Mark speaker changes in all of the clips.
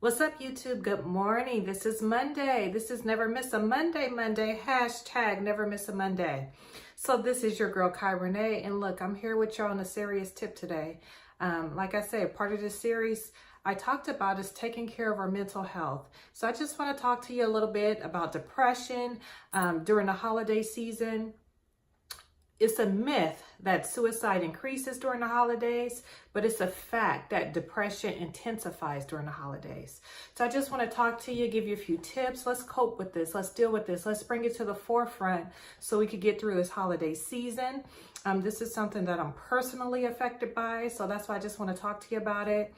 Speaker 1: What's up, YouTube? Good morning. This is Monday. This is Never Miss a Monday, hashtag Never Miss a Monday. So this is your girl, Kai Renee. And look, I'm here with y'all on a serious tip today. Like I said, part of this series I talked about is taking care of our mental health. So I just want to talk to you a little bit about depression during the holiday season. It's a myth that suicide increases during the holidays, but it's a fact that depression intensifies during the holidays. So I just want to talk to you, give you a few tips. Let's cope with this. Let's deal with this. Let's bring it to the forefront so we could get through this holiday season. This is something that I'm personally affected by, so that's why I just want to talk to you about it.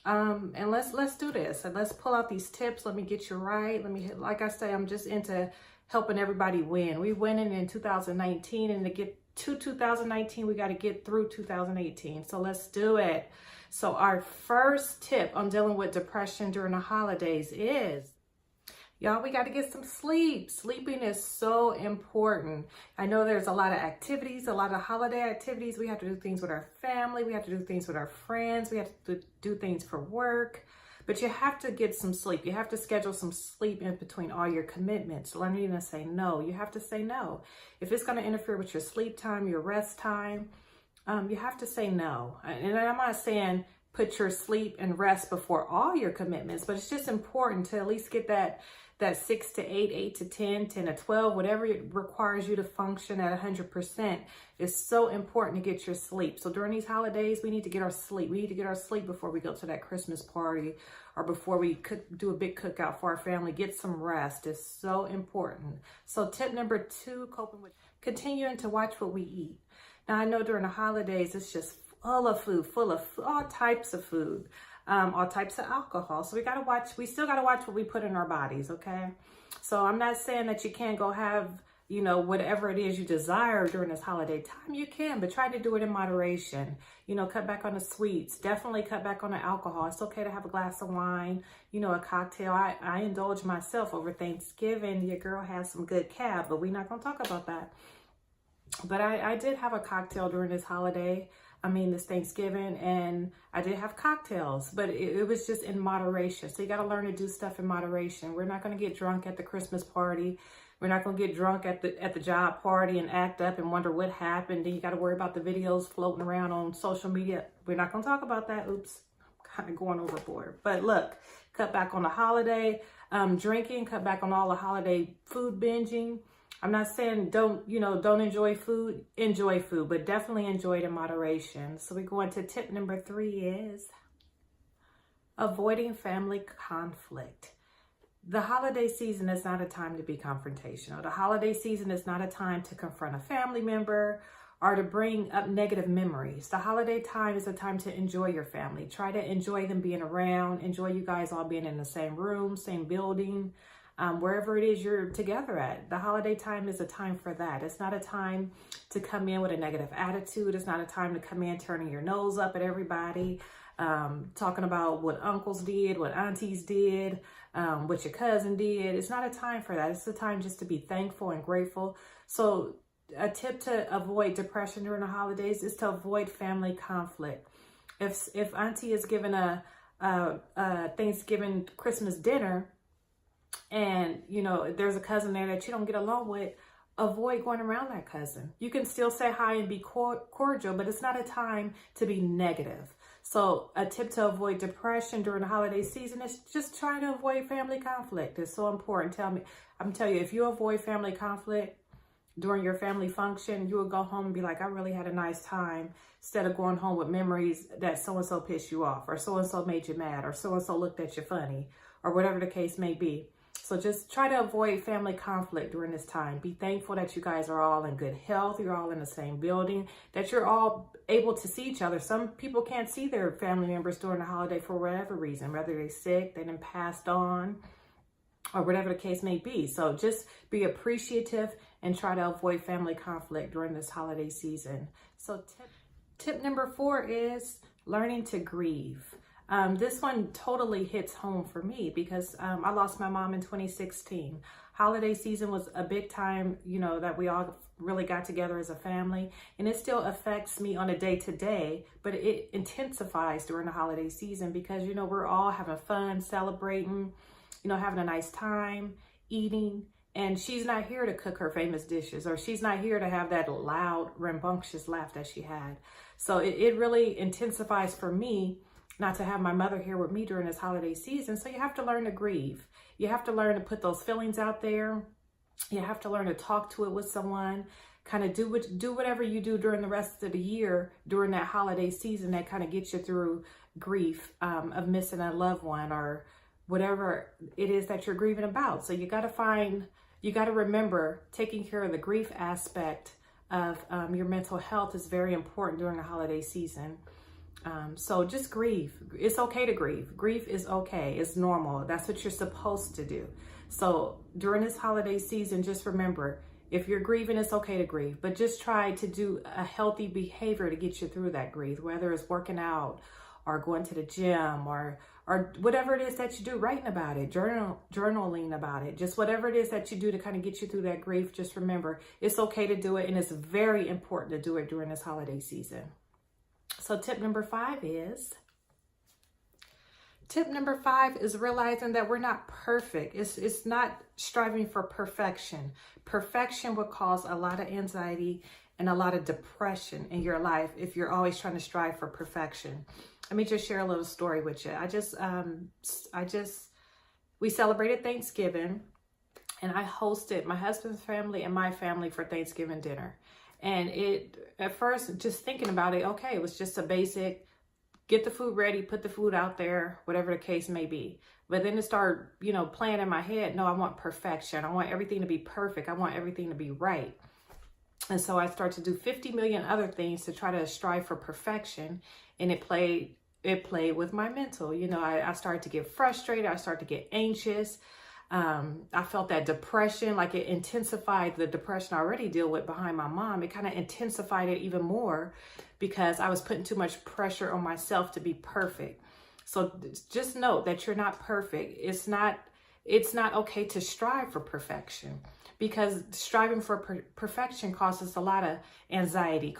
Speaker 1: And let's do this. And let's pull out these tips. Let me get you right. Like I say, I'm just into helping everybody win. We winning in 2019, and to get to 2019, we got to get through 2018. So let's do it. So our first tip on dealing with depression during the holidays is, y'all, we got to get some sleep. Sleeping is so important. I know there's a lot of activities, a lot of holiday activities. We have to do things with our family. We have to do things with our friends. We have to do things for work. But you have to get some sleep. You have to schedule some sleep in between all your commitments. Learning to say no. You have to say no. If it's going to interfere with your sleep time, your rest time, you have to say no. And I'm not saying put your sleep and rest before all your commitments, but it's just important to at least get that 6 to 8, 8 to 10, 10 to 12, whatever it requires you to function at 100%. Is so important to get your sleep. So during these holidays, we need to get our sleep. We need to get our sleep before we go to that Christmas party or before we do a big cookout for our family. Get some rest. It's so important. So tip number 2, continuing to watch what we eat. Now, I know during the holidays, it's just full of food, full of all types of food. All types of alcohol. So we still got to watch what we put in our bodies, okay? So I'm not saying that you can't go have, whatever it is you desire during this holiday time. You can, but try to do it in moderation. Cut back on the sweets. Definitely cut back on the alcohol. It's okay to have a glass of wine, a cocktail. I indulge myself over Thanksgiving. Your girl has some good cab, but we're not going to talk about that. But I did have a cocktail during this holiday. This Thanksgiving, and I did have cocktails, but it was just in moderation. So you got to learn to do stuff in moderation. We're not going to get drunk at the Christmas party. We're not going to get drunk at the job party and act up and wonder what happened. Then you got to worry about the videos floating around on social media. We're not going to talk about that. Oops, kind of going overboard. But look, cut back on the holiday drinking, cut back on all the holiday food binging. I'm not saying don't enjoy food, but definitely enjoy it in moderation. So we go into tip number 3 is avoiding family conflict. The holiday season is not a time to be confrontational. The holiday season is not a time to confront a family member or to bring up negative memories. The holiday time is a time to enjoy your family. Try to enjoy them being around, enjoy you guys all being in the same room, same building. Wherever it is you're together at. The holiday time is a time for that. It's not a time to come in with a negative attitude. It's not a time to come in turning your nose up at everybody, talking about what uncles did, what aunties did, what your cousin did. It's not a time for that. It's a time just to be thankful and grateful. So a tip to avoid depression during the holidays is to avoid family conflict. If auntie is giving a Thanksgiving Christmas dinner, and there's a cousin there that you don't get along with, avoid going around that cousin. You can still say hi and be cordial, but it's not a time to be negative. So a tip to avoid depression during the holiday season is just try to avoid family conflict. It's so important. I'm telling you, if you avoid family conflict during your family function, you will go home and be like, I really had a nice time, instead of going home with memories that so-and-so pissed you off, or so-and-so made you mad, or so-and-so looked at you funny, or whatever the case may be. So just try to avoid family conflict during this time. Be thankful that you guys are all in good health. You're all in the same building, that you're all able to see each other. Some people can't see their family members during the holiday for whatever reason, whether they're sick, they done passed on, or whatever the case may be. So just be appreciative and try to avoid family conflict during this holiday season. So tip number 4 is learning to grieve. This one totally hits home for me because I lost my mom in 2016. Holiday season was a big time, that we all really got together as a family, and it still affects me on a day-to-day, but it intensifies during the holiday season because, you know, we're all having fun, celebrating, you know, having a nice time, eating, and she's not here to cook her famous dishes, or she's not here to have that loud, rambunctious laugh that she had. So it really intensifies for me not to have my mother here with me during this holiday season. So you have to learn to grieve. You have to learn to put those feelings out there. You have to learn to talk to it with someone, kind of do whatever you do during the rest of the year, during that holiday season that kind of gets you through grief of missing a loved one or whatever it is that you're grieving about. So you got to remember taking care of the grief aspect of your mental health is very important during the holiday season. So just grieve. It's okay to grieve. Grief is okay. It's normal. That's what you're supposed to do. So during this holiday season, just remember, if you're grieving, it's okay to grieve, but just try to do a healthy behavior to get you through that grief, whether it's working out or going to the gym or whatever it is that you do, writing about it, journaling about it, just whatever it is that you do to kind of get you through that grief. Just remember, it's okay to do it. And it's very important to do it during this holiday season. So tip number 5 is realizing that we're not perfect. It's not striving for perfection. Perfection will cause a lot of anxiety and a lot of depression in your life if you're always trying to strive for perfection. Let me just share a little story with you. We celebrated Thanksgiving, and I hosted my husband's family and my family for Thanksgiving dinner. And at first, just thinking about it, okay, it was just a basic, get the food ready, put the food out there, whatever the case may be. But then it started, you know, playing in my head, no, I want perfection. I want everything to be perfect. I want everything to be right. And so I started to do 50 million other things to try to strive for perfection. And it played with my mental. You know, I started to get frustrated. I started to get anxious. I felt that depression, like it intensified the depression I already deal with behind my mom. It kind of intensified it even more because I was putting too much pressure on myself to be perfect. So just note that you're not perfect. It's not okay to strive for perfection, because striving for perfection causes a lot of anxiety,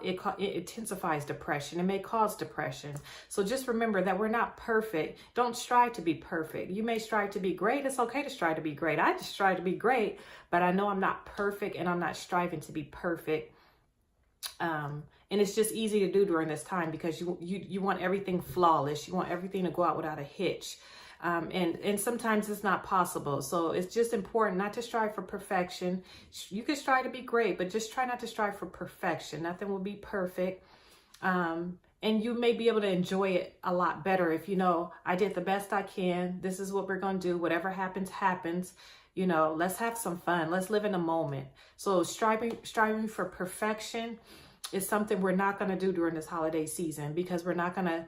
Speaker 1: it intensifies depression. It may cause depression. So just remember that we're not perfect. Don't strive to be perfect. You may strive to be great. It's okay to strive to be great. I just strive to be great, but I know I'm not perfect, and I'm not striving to be perfect. And it's just easy to do during this time because you want everything flawless. You want everything to go out without a hitch. And sometimes it's not possible. So it's just important not to strive for perfection. You can strive to be great, but just try not to strive for perfection. Nothing will be perfect. And you may be able to enjoy it a lot better if you know, I did the best I can. This is what we're going to do. Whatever happens, happens. You know, let's have some fun. Let's live in the moment. So striving for perfection is something we're not going to do during this holiday season, because we're not going to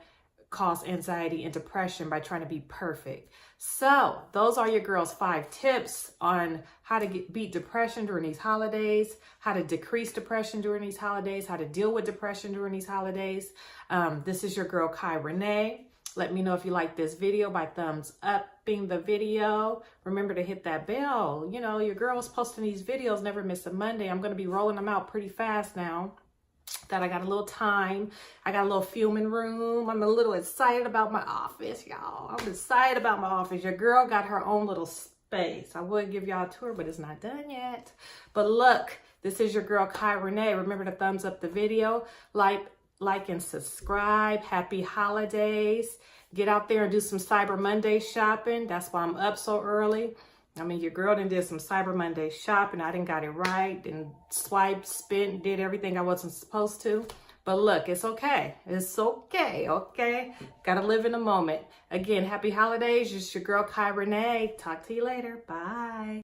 Speaker 1: cause anxiety and depression by trying to be perfect. So those are your girls' 5 tips on how to beat depression during these holidays, how to decrease depression during these holidays, how to deal with depression during these holidays. This is your girl, Kai Renee. Let me know if you like this video by thumbs upping the video. Remember to hit that bell. You know, your girl's posting these videos, Never Miss a Monday. I'm going to be rolling them out pretty fast now that I got a little time. I got a little filming room. I'm a little excited about my office, y'all. I'm excited about my office. Your girl got her own little space. I would give y'all a tour, but it's not done yet. But look, this is your girl, Kai Renee. Remember to thumbs up the video, like and subscribe. Happy holidays. Get out there and do some Cyber Monday shopping. That's why I'm up so early. I mean, your girl done did some Cyber Monday shopping. I done got it right and swiped, spent, did everything I wasn't supposed to. But look, it's okay. It's okay, okay? Gotta live in the moment. Again, happy holidays. It's your girl, Kai Renee. Talk to you later. Bye.